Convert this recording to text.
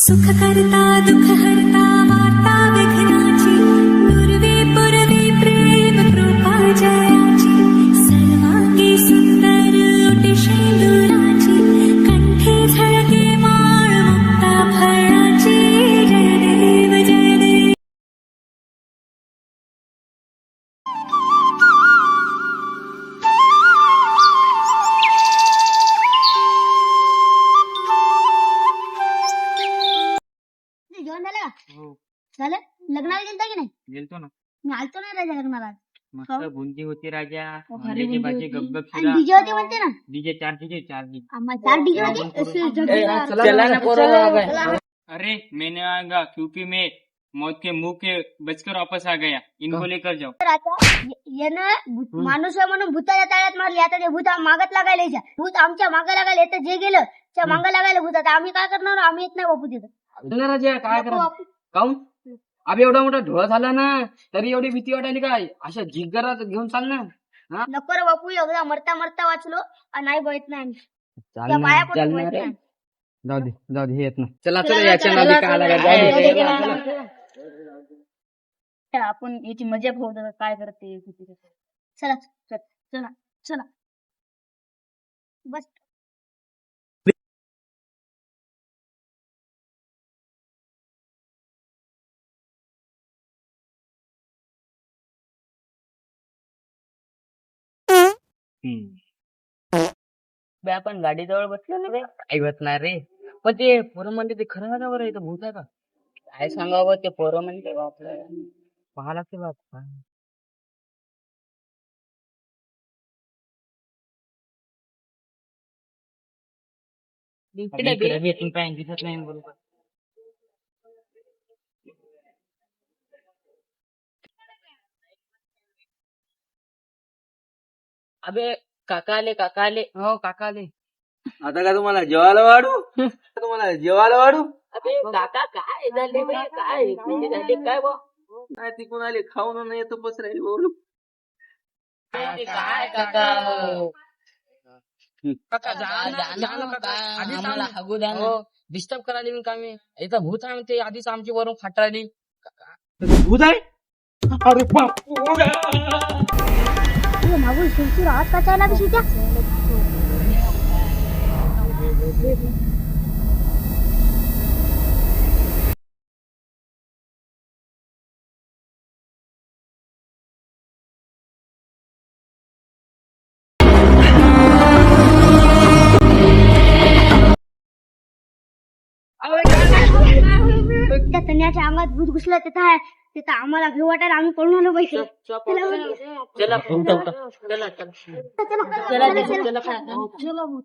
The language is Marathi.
सुख करता दुःख हरता वार्ता विघ्नाची पूर्वे पुरवी प्रेम कृपा जयाची सर्वांगी सुंदर ओटी शेंदुराची कंठे झळके माळ मुक्ता फळाची जय देव जय देव. जेवण झालं का? हो झालं लग्नाला गेलता की नाही? गेलतो ना. मी आलतो ना राजा लग्नाला आज. मस्त बुंदी होती राजा. हो, भारी अंड्याची बुंदी भाजी होती. गपगप आणि शिरा. डीजे होते म्हणते ना डीजे चार डीजे आम्हा 4 डीजे होते चला ना, चला. अरे मैंने आएगा क्योंकि मैं मौत के मुंह के बचकर वापस आ गया. इनको लेकर जाओ. तर आता यानं माणूस आहे म्हणून भूताच्या ताळ्यात मारली. आता ते भूत मागत लागायला यायच्या. भूत आमच्या मागं लागायला येतं. जे गेलं त्या मागं लागायला भूत. आता आम्ही काय करणार? आम्ही येत नाही बापू तिथं. राजा काय नको करा बापू. काऊन अबे एवढा मोठा ढोळा झाला ना तरी एवढी भीती वाटायली काय अशा जिगरात घेऊन चाल ना. नको रे बापू. एकदा मरता मरता वाचलो आणि नाही बघत नाही आम्ही. चाल त्या ना, पाया चाल पडून ना बघत रे. नाही. जाऊ दे हे येत ना. चला चला, चला याच्या चला, नादी चला, काय लागा चला, जाऊ दे. चला, चला, चला. चला. आपण याची मजा भाऊ काय करते. चला चला चला चला बस. बे आपण गाडीजवळ बसलो ना रे ऐकत नाही रे. पण ते पोरं म्हणते ते खरं का बरं इथं भूत आहे का काय सांगावं. ते पोरं म्हणते आपलं पाहा लागते बाप. इकडे भेटून काय दिसत नाही बरोबर. अबे काका आले हो काका आले. आता का तुम्हाला जेवायला वाढू अबे काका काय झाले बे काय झाले काय बा नाही तिकून आले खाऊन नाही येतो बस राहील बोलू काय काका काका जा ना काका आधीच आम्हाला हागू द्या ना. डिस्टर्ब करायला मी कामी इथं भूत आहे म्हणते आधीच आमची वरून फाटाळली. भूत आहे. अरे बापू मागून सुरसुर आत काचायला कशी त्या. त्या तण्याच्या अंगात भूत घुसलं तिथं आम्हाला घेऊ वाटायला आम्ही पळून आलो पैसे. चला चला चला भूत.